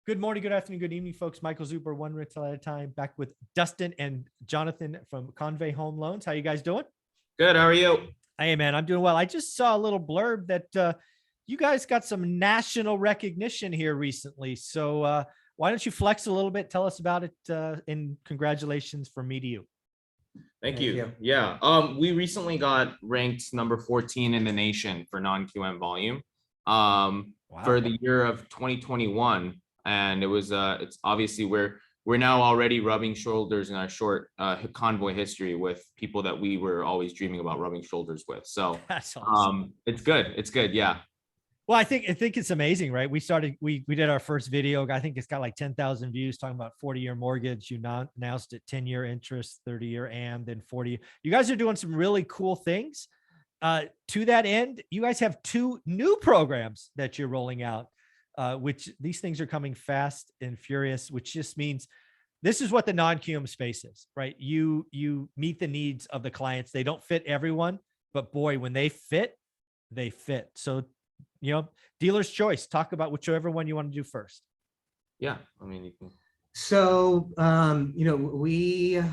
Good morning, good afternoon, good evening, folks. Michael Zuber, one rental at a time, back with Dustin and Jonathan from Convey Home Loans. How you guys doing? Good. How are you? Hey, man, I'm doing well. I just saw a little blurb that you guys got some national recognition here recently. So why don't you flex a little bit? Tell us about it, and congratulations from me to you. Thank you. Yeah. We recently got ranked number 14 in the nation for non-QM volume for the year of 2021. And it was it's obviously we're now already rubbing shoulders in our short convoy history with people that we were always dreaming about rubbing shoulders with. So that's awesome. It's good. It's good. Yeah. Well, I think it's amazing, right? We did our first video. I think it's got like 10,000 views talking about 40-year mortgage. You announced it 10-year interest, 30-year AM, then 40. You guys are doing some really cool things. To that end, you guys have 2 new programs that you're rolling out, which these things are coming fast and furious, which just means this is what the non-QM space is, right? You meet the needs of the clients. They don't fit everyone, but boy, when they fit, they fit. So, dealer's choice. Talk about whichever one you want to do first. Yeah, I mean, you can. So, we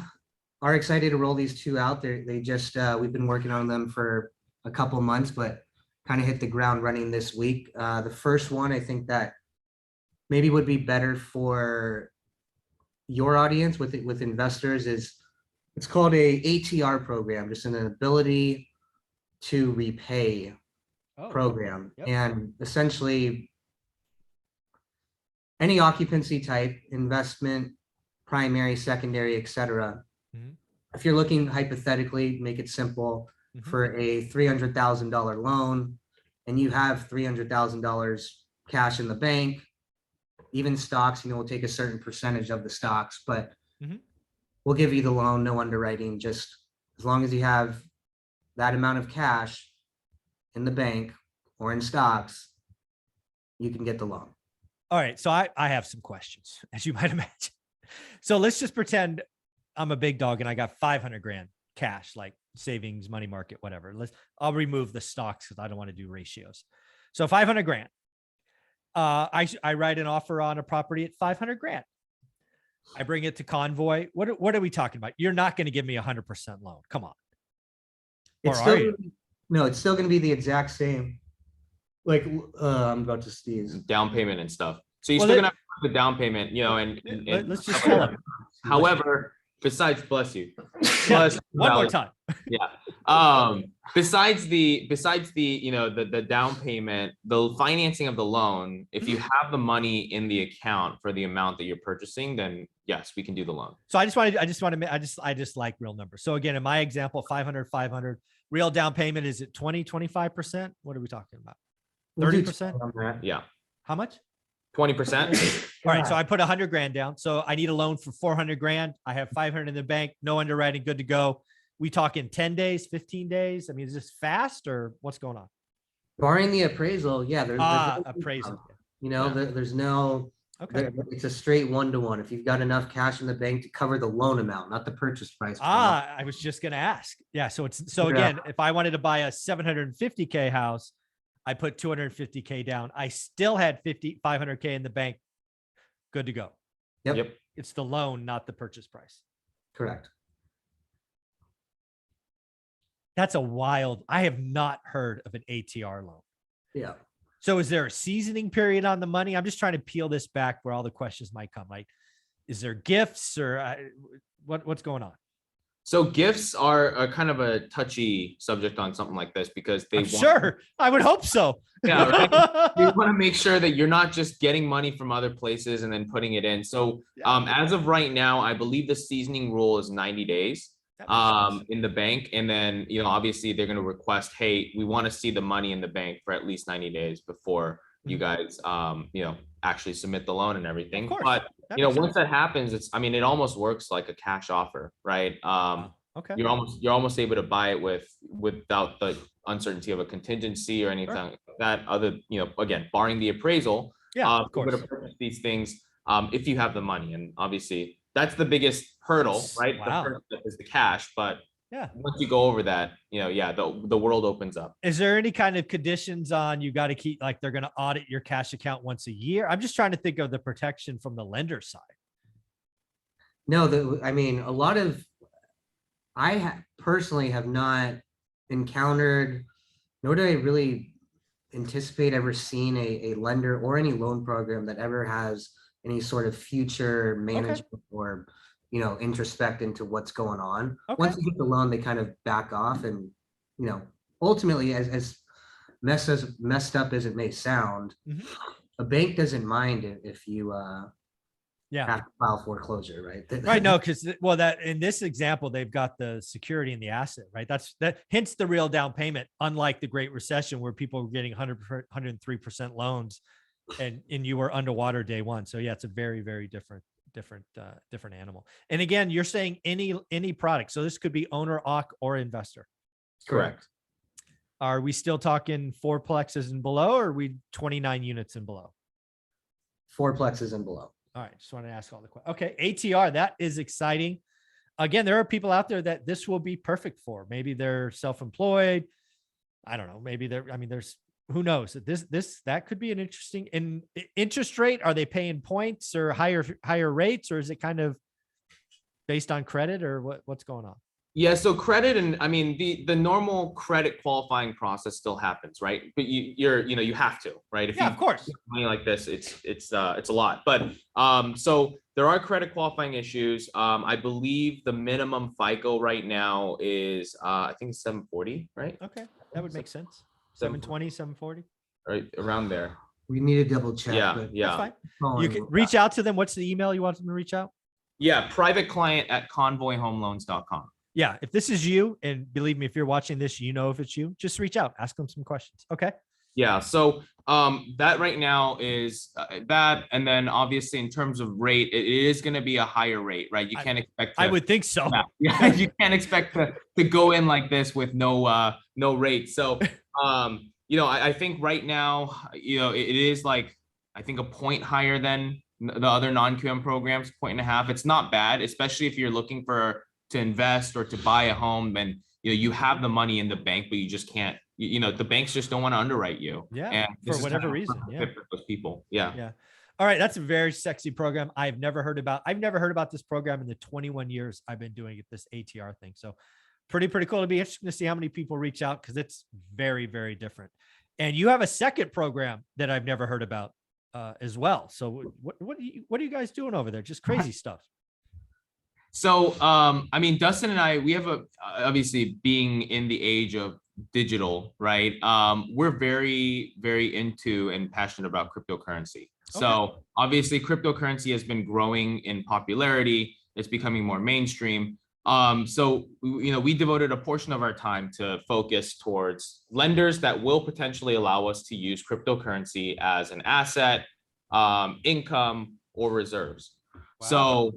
are excited to roll these 2 out there. They just, we've been working on them for a couple months, but kind of hit the ground running this week. The first one, I think that maybe would be better for your audience with investors is it's called a ATR program, just an ability to repay program. Yep. And essentially any occupancy type, investment, primary, secondary, etc. If you're looking hypothetically, make it simple, for a $300,000 loan and you have $300,000 cash in the bank, even stocks, we'll take a certain percentage of the stocks, but we'll give you the loan, no underwriting, just as long as you have that amount of cash in the bank or in stocks, you can get the loan. All right. So I have some questions, as you might imagine. So let's just pretend I'm a big dog and I got 500 grand cash, like savings, money market, whatever. I'll remove the stocks because I don't want to do ratios. So 500 grand. I write an offer on a property at 500 grand. I bring it to Convoy. What are we talking about? You're not going to give me 100% loan. Come on. It's still, no, it's still going to be the exact same. Like I'm about to sneeze. Down payment and stuff. So you're still gonna have the down payment, and let's just tell them. However, besides, bless you. One more time. Yeah. Besides the the down payment, the financing of the loan, if you have the money in the account for the amount that you're purchasing, then yes, we can do the loan. So I just like real numbers. So again, in my example, 500, real down payment, is it 20, 25%? What are we talking about? 30%? Yeah. How much? 20%. All right. So I put 100 grand down. So I need a loan for 400 grand. I have 500 in the bank, no underwriting, good to go. We talking 10 days, 15 days? I mean, is this fast or what's going on? Barring the appraisal. Yeah. There's appraisal. There's no, it's a straight 1-to-1. If you've got enough cash in the bank to cover the loan amount, not the purchase price. I was just going to ask. Yeah. So again, if I wanted to buy a 750K house, I put 250K down. I still had 500K in the bank. Good to go. Yep. It's the loan, not the purchase price. Correct. That's a wild, I have not heard of an ATR loan. Yeah. So is there a seasoning period on the money? I'm just trying to peel this back where all the questions might come. Like, is there gifts or what's going on? So gifts are a kind of a touchy subject on something like this because I would hope so. Yeah, right? You want to make sure that you're not just getting money from other places and then putting it in. So as of right now, I believe the seasoning rule is 90 days in the bank. And then, obviously they're going to request, hey, we want to see the money in the bank for at least 90 days before you guys, actually submit the loan and everything. But once that happens, it almost works like a cash offer, right? Okay. You're almost able to buy it without the uncertainty of a contingency or anything like that. Again, barring the appraisal, of course, you're going to purchase these things if you have the money, and obviously that's the biggest hurdle, right? Wow. The first step is the cash, but Yeah. once you go over that, yeah, the world opens up. Is there any kind of conditions on you got to keep, like they're going to audit your cash account once a year? I'm just trying to think of the protection from the lender side. No, I mean, a lot of, personally have not encountered, nor do I really anticipate ever seeing a lender or any loan program that ever has any sort of future management or, introspect into what's going on. Okay. Once you get the loan, they kind of back off, and, ultimately, as messed up as it may sound, a bank doesn't mind if you have to file foreclosure, right? Right. No, because well, that in this example, they've got the security in the asset, right? Hence the real down payment, unlike the Great Recession where people were getting 100%, 103% loans and you were underwater day one. So yeah, it's a very, very different animal. And again, you're saying any product. So this could be owner, OC, or investor. Correct. Are we still talking fourplexes and below, or are we 29 units and below? Fourplexes and below. All right. Just want to ask all the questions. Okay. ATR, that is exciting. Again, there are people out there that this will be perfect for. Maybe they're self-employed. I don't know. Maybe there's, who knows, that could be an interesting interest rate. Are they paying points or higher rates, or is it kind of based on credit, or what's going on? Yeah, so credit, and I mean the normal credit qualifying process still happens, right? But you have to, right? If of course. money like this, it's a lot. But so there are credit qualifying issues. I believe the minimum FICO right now is I think it's 740, right? Okay, that would make sense. 720, 740, right around there. We need to double check. Yeah, but yeah. That's fine. You can reach out to them. What's the email you want them to reach out? Yeah, privateclient@convoyhomeloans.com. Yeah, if this is you, and believe me, if you're watching this, if it's you, just reach out, ask them some questions. Okay. Yeah. So that right now is that, and then obviously in terms of rate, it is going to be a higher rate, right? You can't expect. I would think so. Yeah, you can't expect to go in like this with no rate. So I think right now, it is like, I think a point higher than the other non-QM programs, 1.5. It's not bad, especially if you're looking to invest or to buy a home, and you have the money in the bank, but you just can't. The banks just don't want to underwrite you. Yeah, and for whatever reason. Yeah, for those people. Yeah. Yeah. All right, that's a very sexy program. I've never heard about this program in the 21 years I've been doing it. This ATR thing. So pretty cool. It'll be interesting to see how many people reach out, because it's very, very different. And you have a second program that I've never heard about as well. So what are you guys doing over there? Just crazy stuff. So, I mean, Dustin and I, we have obviously, being in the age of digital, right? We're very, very into and passionate about cryptocurrency. Okay. So obviously cryptocurrency has been growing in popularity. It's becoming more mainstream. So, we devoted a portion of our time to focus towards lenders that will potentially allow us to use cryptocurrency as an asset, income, or reserves. Wow. So,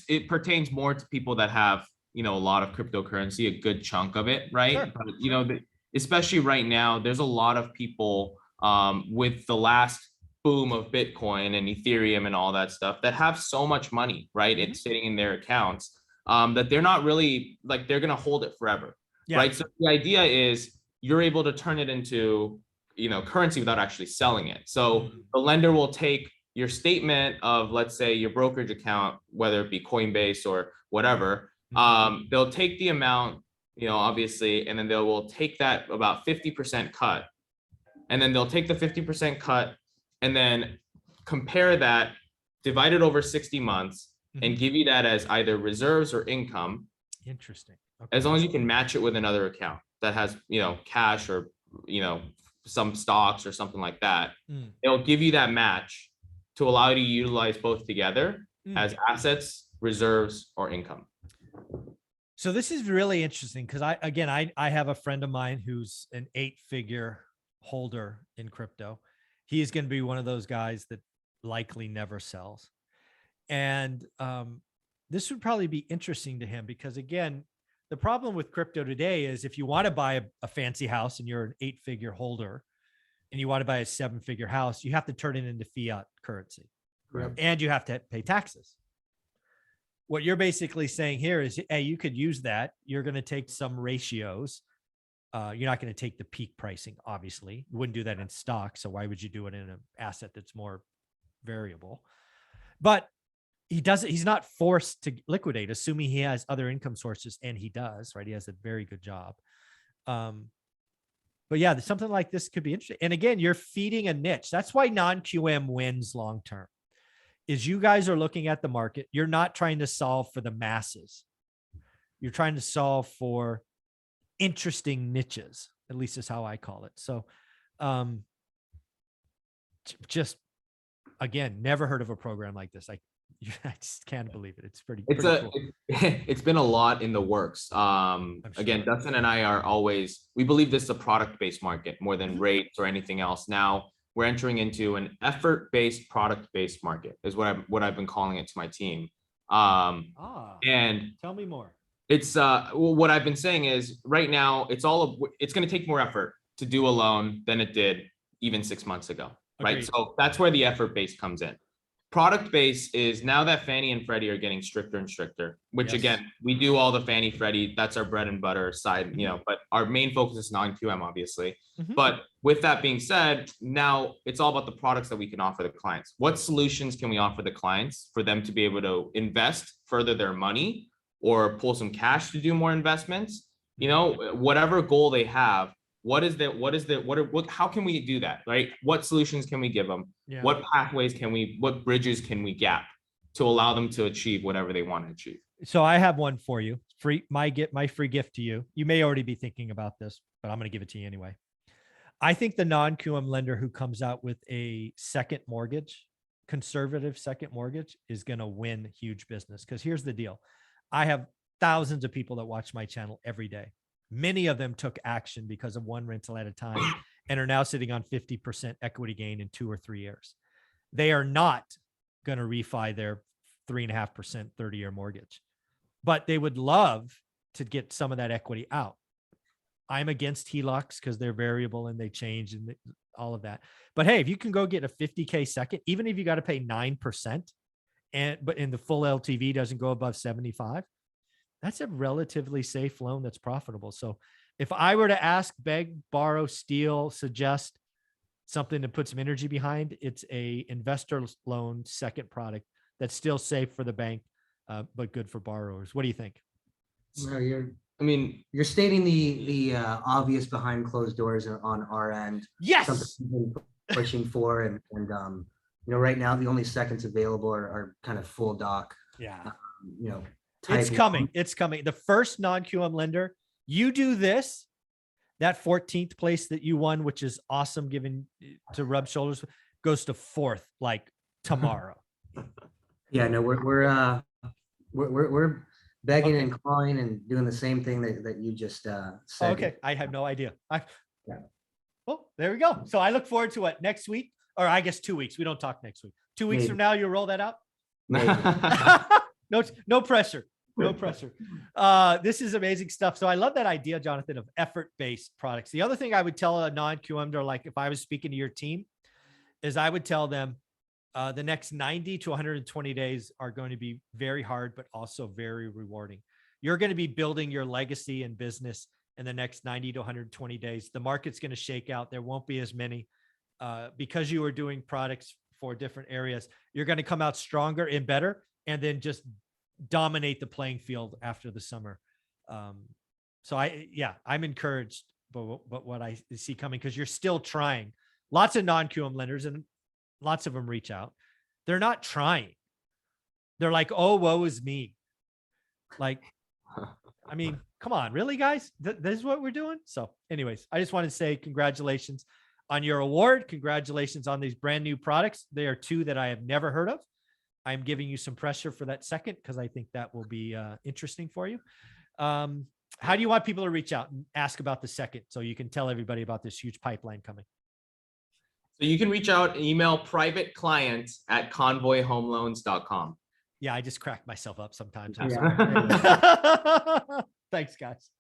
it pertains more to people that have, a lot of cryptocurrency, a good chunk of it, right? Sure. But, especially right now, there's a lot of people with the last boom of Bitcoin and Ethereum and all that stuff that have so much money, right? It's sitting in their accounts that they're not really, like, they're going to hold it forever, right? So the idea is you're able to turn it into, currency without actually selling it. So the lender will take your statement of, let's say, your brokerage account, whether it be Coinbase or whatever, they'll take the amount, obviously, and then they will take that about 50% cut, and then they'll take the 50% cut and then compare that, divide it over 60 months, and give you that as either reserves or income. Interesting. Okay. As long as you can match it with another account that has, cash or, some stocks or something like that, it'll give you that match to allow you to utilize both together as assets, reserves, or income. So this is really interesting, because I have a friend of mine who's an 8-figure holder in crypto. He is going to be one of those guys that likely never sells. And this would probably be interesting to him, because again, the problem with crypto today is if you want to buy a fancy house and you're an 8-figure holder and you want to buy a 7-figure house, you have to turn it into fiat currency. Correct. And you have to pay taxes. what you're basically saying here is, hey, you could use that. You're going to take some ratios. You're not going to take the peak pricing, obviously. You wouldn't do that in stock. So why would you do it in an asset that's more variable? But he's not forced to liquidate, assuming he has other income sources, and he does, right? He has a very good job. But yeah, something like this could be interesting. And again, you're feeding a niche. That's why non-QM wins long-term, is you guys are looking at the market. You're not trying to solve for the masses. You're trying to solve for interesting niches, at least is how I call it. So just, again, never heard of a program like this. I just can't believe it. It's pretty cool. It's been a lot in the works. Again, Dustin and I are always, we believe this is a product-based market more than rates or anything else. Now we're entering into an effort-based, product-based market is what I've been calling it to my team. And tell me more. It's what I've been saying is right now it's going to take more effort to do a loan than it did even 6 months ago. Right. Agreed. So that's where the effort base comes in. Product base is now that Fannie and Freddie are getting stricter and stricter, which again, we do all the Fannie Freddie. That's our bread and butter side, but our main focus is non-QM, obviously. But with that being said, now it's all about the products that we can offer the clients. What solutions can we offer the clients for them to be able to invest, further their money, or pull some cash to do more investments? Whatever goal they have, how can we do that, right? What solutions can we give them? Yeah. What pathways what bridges can we gap to allow them to achieve whatever they want to achieve? So I have one for you. My free gift to you. You may already be thinking about this, but I'm going to give it to you anyway. I think the non-QM lender who comes out with a second mortgage, conservative second mortgage, is going to win huge business. Because here's the deal. I have thousands of people that watch my channel every day. Many of them took action because of one rental at a time and are now sitting on 50% equity gain in 2 or 3 years. They are not going to refi their 3.5% 30-year mortgage, but they would love to get some of that equity out. I'm against HELOCs because they're variable and they change and all of that. But hey, if you can go get a 50K second, even if you got to pay 9%, but in the full LTV doesn't go above 75, that's a relatively safe loan that's profitable. So if I were to ask, beg, borrow, steal, suggest something to put some energy behind, it's a investor loan second product that's still safe for the bank, but good for borrowers. What do you think? No, you're stating the obvious behind closed doors on our end. Yes. Something we've been pushing for, and right now the only seconds available are kind of full doc. Yeah. It's coming. It's coming. The first non-QM lender, you do this, that 14th place that you won, which is awesome, given to rub shoulders, goes to 4th like tomorrow. Yeah, no, we're begging and calling and doing the same thing that you just said. Okay, I had no idea. Well, there we go. So I look forward to what, next week, or I guess 2 weeks. We don't talk next week. 2 weeks from now, you'll roll that out. No pressure. No pressure. This is amazing stuff. So I love that idea, Jonathan, of effort-based products. The other thing I would tell a non-QM, like if I was speaking to your team, is I would tell them the next 90 to 120 days are going to be very hard, but also very rewarding. You're going to be building your legacy and business in the next 90 to 120 days. The market's going to shake out. There won't be as many because you are doing products for different areas. You're going to come out stronger and better, and then just dominate the playing field after the summer. So I'm encouraged but what I see coming, because you're still trying. Lots of non-QM lenders, and lots of them reach out. They're not trying. They're like, oh, woe is me. Like, I mean, come on, really, guys? This is what we're doing? So anyways, I just want to say congratulations on your award. Congratulations on these brand new products. They are 2 that I have never heard of. I'm giving you some pressure for that second, because I think that will be interesting for you. How do you want people to reach out and ask about the second, so you can tell everybody about this huge pipeline coming? So you can reach out and email privateclients@convoyhomeloans.com. Yeah, I just crack myself up sometimes. Yeah. Thanks, guys.